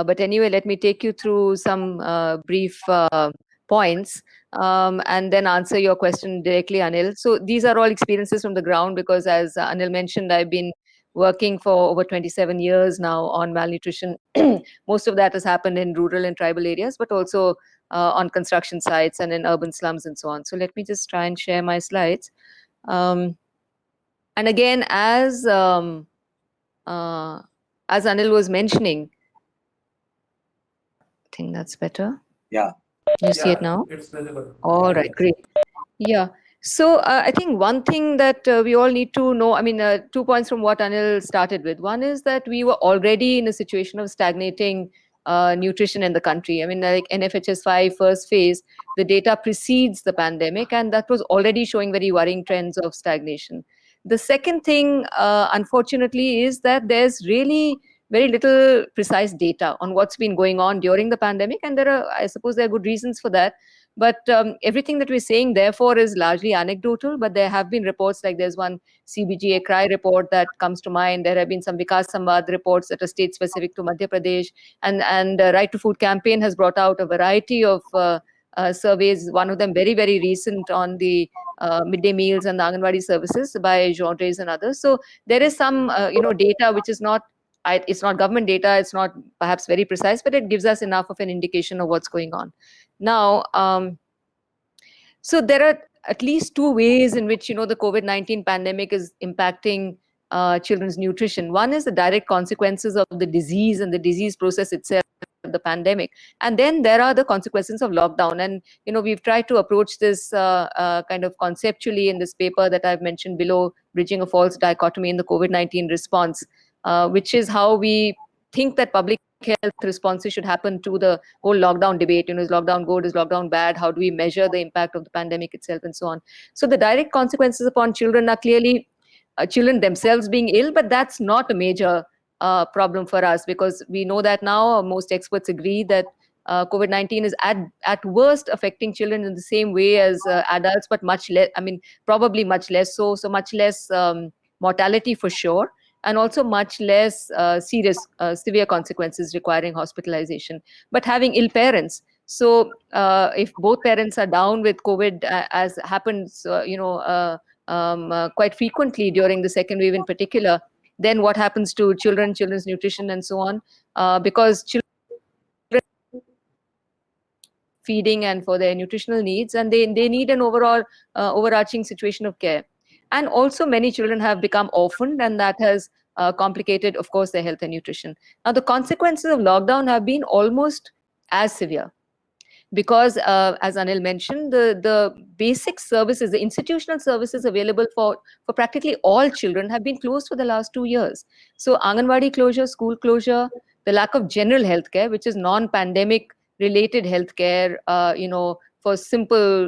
But anyway, let me take you through some brief points and then answer your question directly, Anil. So these are all experiences from the ground because, as Anil mentioned, I've been working for over 27 years now on malnutrition. Most of that has happened in rural and tribal areas, but also on construction sites and in urban slums and so on. So let me just try and share my slides. Um, and again, as Anil was mentioning, I think that's better. Yeah. You see it now? It's visible. All right, great. Yeah. So I think one thing that we all need to know, I mean, 2 points from what Anil started with. One is that we were already in a situation of stagnating nutrition in the country. I mean, like NFHS 5 first phase, the data precedes the pandemic, and that was already showing very worrying trends of stagnation. The second thing, unfortunately, is that there's really very little precise data on what's been going on during the pandemic, and I suppose there are good reasons for that. But everything that we're saying, therefore, is largely anecdotal. But there have been reports, like there's one CBGA CRY report that comes to mind. There have been some Vikas Samvad reports that are state-specific to Madhya Pradesh. And Right to Food campaign has brought out a variety of surveys, one of them very, very recent on the midday meals and the Anganwadi services by Genres and others. So there is some, data which is not, it's not government data, it's not perhaps very precise, but it gives us enough of an indication of what's going on. Now, so there are at least two ways in which, the COVID-19 pandemic is impacting children's nutrition. One is the direct consequences of the disease and the disease process itself, the pandemic. And then there are the consequences of lockdown. And, we've tried to approach this kind of conceptually in this paper that I've mentioned below, Bridging a False Dichotomy in the COVID-19 Response, which is how we think that public health responses should happen to the whole lockdown debate. Is lockdown good? Is lockdown bad? How do we measure the impact of the pandemic itself and so on? So the direct consequences upon children are clearly children themselves being ill, but that's not a major problem for us because we know that now most experts agree that COVID-19 is at worst affecting children in the same way as adults, but much less, probably much less so much less mortality for sure, and also much less severe consequences requiring hospitalization. But having ill parents, so if both parents are down with COVID, as happens, quite frequently during the second wave in particular, then what happens to children's nutrition and so on? Because children feeding and for their nutritional needs, and they need an overall overarching situation of care. And also many children have become orphaned, and that has complicated, of course, their health and nutrition. Now, the consequences of lockdown have been almost as severe because, as Anil mentioned, the basic services, the institutional services available for practically all children have been closed for the last 2 years. So Anganwadi closure, school closure, the lack of general healthcare, which is non-pandemic related healthcare, for simple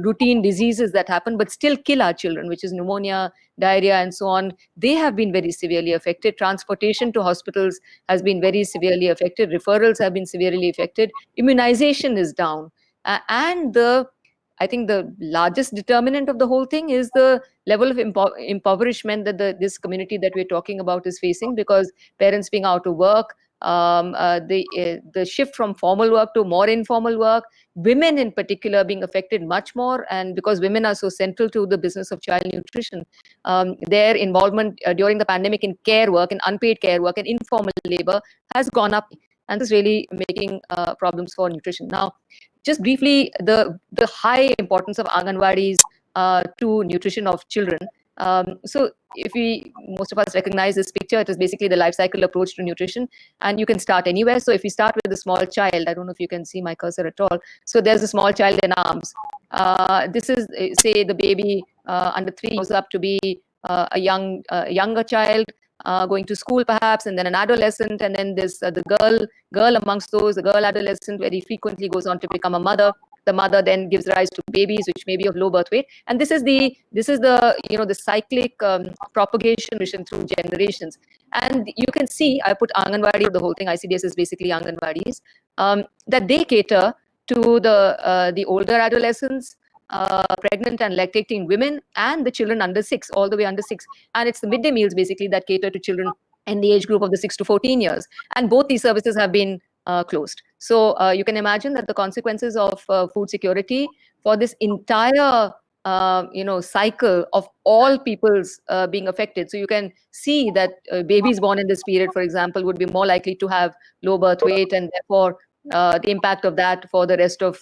routine diseases that happen but still kill our children, which is pneumonia, diarrhea, and so on. They have been very severely affected. Transportation to hospitals has been very severely affected. Referrals have been severely affected. Immunization is down. And I think the largest determinant of the whole thing is the level of impoverishment that this community that we're talking about is facing, because parents being out of work, the shift from formal work to more informal work, women in particular being affected much more, and because women are so central to the business of child nutrition, their involvement during the pandemic in care work, in unpaid care work, and informal labor has gone up, and this is really making problems for nutrition. Now, just briefly, the high importance of Anganwadis to nutrition of children. So most of us recognize this picture. It is basically the life cycle approach to nutrition, and you can start anywhere. So if we start with a small child, I don't know if you can see my cursor at all. So there's a small child in arms. This is, say, the baby under 3 grows up to be a younger child, going to school perhaps, and then an adolescent, and then there's the girl amongst those. The girl adolescent very frequently goes on to become a mother. The mother then gives rise to babies, which may be of low birth weight, and this is the the cyclic propagation mission through generations. And you can see, I put Anganwadi, the whole thing. ICDS is basically Anganwadis, that they cater to the older adolescents, pregnant and lactating women, and the children under 6, all the way under 6. And it's the midday meals basically that cater to children in the age group of the 6 to 14 years. And both these services have been closed. So you can imagine that the consequences of food security for this entire cycle of all peoples being affected. So you can see that babies born in this period, for example, would be more likely to have low birth weight, and therefore the impact of that for the rest of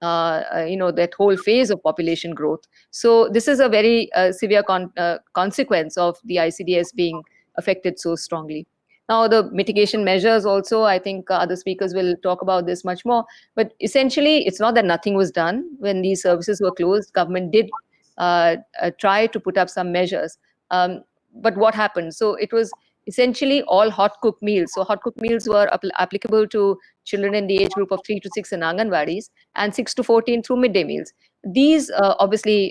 that whole phase of population growth. So this is a very severe consequence of the ICDS being affected so strongly. Now, the mitigation measures also, I think other speakers will talk about this much more, but essentially it's not that nothing was done. When these services were closed, government did try to put up some measures. But what happened? So it was essentially all hot cooked meals. So hot cooked meals were applicable to children in the age group of 3 to 6 in Anganwadis, and 6 to 14 through midday meals. These obviously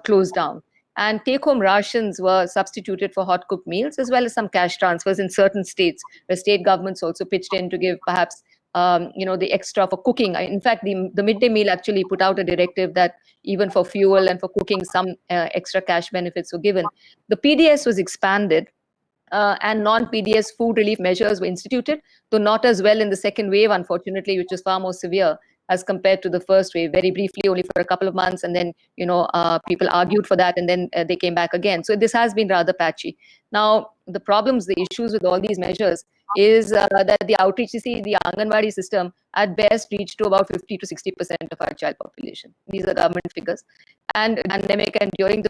closed down. And take-home rations were substituted for hot-cooked meals, as well as some cash transfers in certain states, where state governments also pitched in to give perhaps the extra for cooking. In fact, the midday meal actually put out a directive that even for fuel and for cooking, some extra cash benefits were given. The PDS was expanded, and non-PDS food relief measures were instituted, though not as well in the second wave, unfortunately, which was far more severe as compared to the first wave. Very briefly, only for a couple of months, and then people argued for that, and then they came back again. So this has been rather patchy. Now, the problems, the issues with all these measures is that the outreach, you see, the Anganwadi system at best reached to about 50 to 60% of our child population. These are government figures. And pandemic, and during the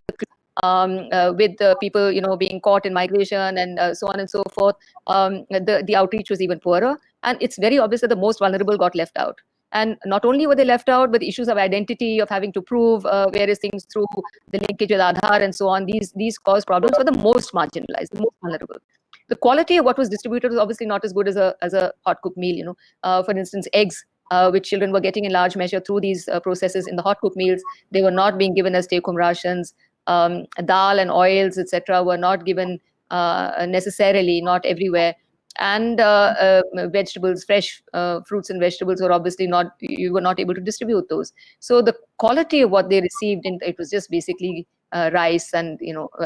with people being caught in migration and so on and so forth, the outreach was even poorer. And it's very obvious that the most vulnerable got left out. And not only were they left out, but the issues of identity, of having to prove various things through the linkage with Aadhaar and so on, these cause problems for the most marginalized, the most vulnerable. The quality of what was distributed was obviously not as good as a hot cooked meal. For instance, eggs, which children were getting in large measure through these processes in the hot cooked meals, they were not being given as take-home rations. Dal and oils, etc., were not given necessarily, not everywhere. And vegetables, fresh fruits and vegetables were obviously not, you were not able to distribute those. So the quality of what they received, it was just basically rice and,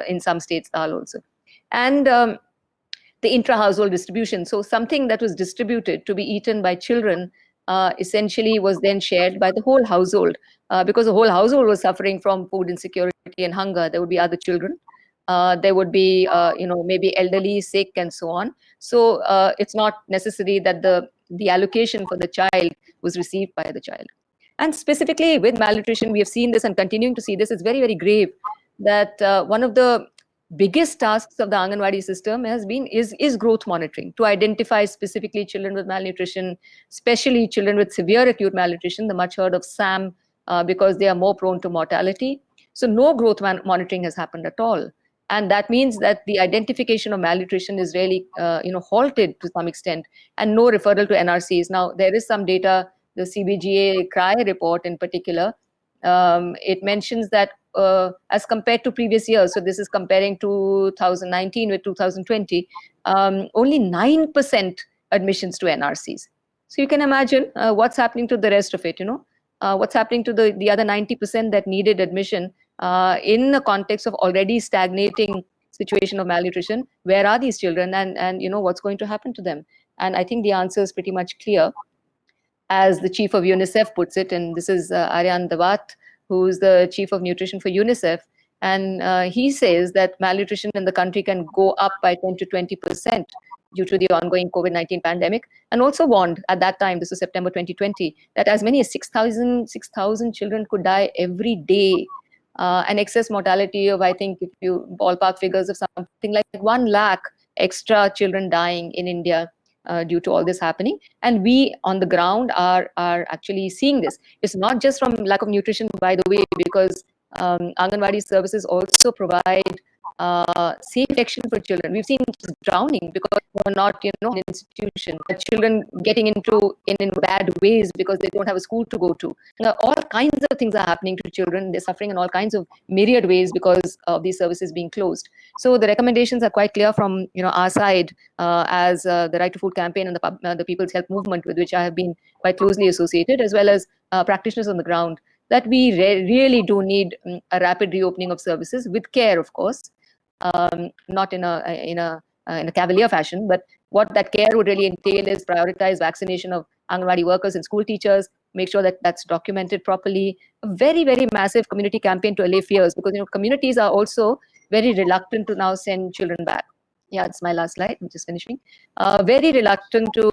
in some states, dal also. And the intra-household distribution. So something that was distributed to be eaten by children essentially was then shared by the whole household, because the whole household was suffering from food insecurity and hunger. There would be other children. There would be, maybe elderly, sick, and so on. So it's not necessary that the allocation for the child was received by the child. And specifically with malnutrition, we have seen this and continuing to see this. It's very, very grave that one of the biggest tasks of the Anganwadi system is growth monitoring, to identify specifically children with malnutrition, especially children with severe acute malnutrition, the much heard of SAM, because they are more prone to mortality. So no growth monitoring has happened at all. And that means that the identification of malnutrition is really halted to some extent, and no referral to NRCs. Now, there is some data, the CBGA CRY report in particular, it mentions that as compared to previous years, so this is comparing 2019 with 2020, only 9% admissions to NRCs. So you can imagine what's happening to the rest of it, what's happening to the other 90% that needed admission in the context of already stagnating situation of malnutrition. Where are these children, and what's going to happen to them? And I think the answer is pretty much clear, as the chief of UNICEF puts it, and this is Aryan Dawat, who's the chief of nutrition for UNICEF. And he says that malnutrition in the country can go up by 10 to 20% due to the ongoing COVID-19 pandemic, and also warned at that time, this was September 2020, that as many as 6,000 children could die every day. An excess mortality of, I think, if you ballpark figures of something like 1 lakh extra children dying in India due to all this happening. And we on the ground are actually seeing this. It's not just from lack of nutrition, by the way, because Anganwadi services also provide safe protection for children. We've seen drowning because we're not, an institution. Children getting in bad ways because they don't have a school to go to. All kinds of things are happening to children. They're suffering in all kinds of myriad ways because of these services being closed. So the recommendations are quite clear from our side, as the Right to Food campaign and the People's Health Movement, with which I have been quite closely associated, as well as practitioners on the ground, that we really do need a rapid reopening of services with care, of course. not in a cavalier fashion, but what that care would really entail is prioritize vaccination of Anganwadi workers and school teachers, make sure that that's documented properly. A very, very massive community campaign to allay fears, because communities are also very reluctant to now send children back. Yeah, it's my last slide. I'm just finishing. Very reluctant to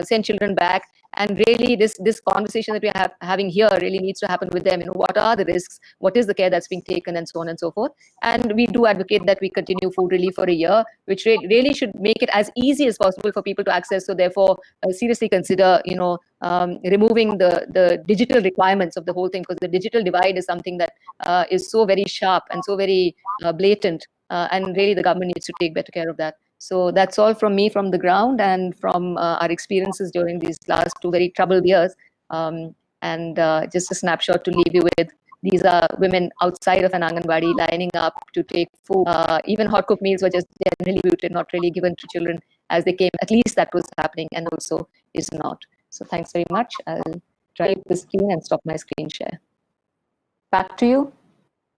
send children back, and really this conversation that we are having here really needs to happen with them. What are the risks? What is the care that's being taken, and so on and so forth. And we do advocate that we continue food relief for a year, which really should make it as easy as possible for people to access. So therefore, seriously consider removing the digital requirements of the whole thing, because the digital divide is something that is so very sharp and so very blatant. And really, the government needs to take better care of that. So that's all from me, from the ground, and from our experiences during these last 2 very troubled years. And just a snapshot to leave you with. These are women outside of an Anganwadi lining up to take food. Even hot cooked meals were just generally muted, not really given to children as they came. At least that was happening, and also is not. So thanks very much. I'll try the screen and stop my screen share. Back to you.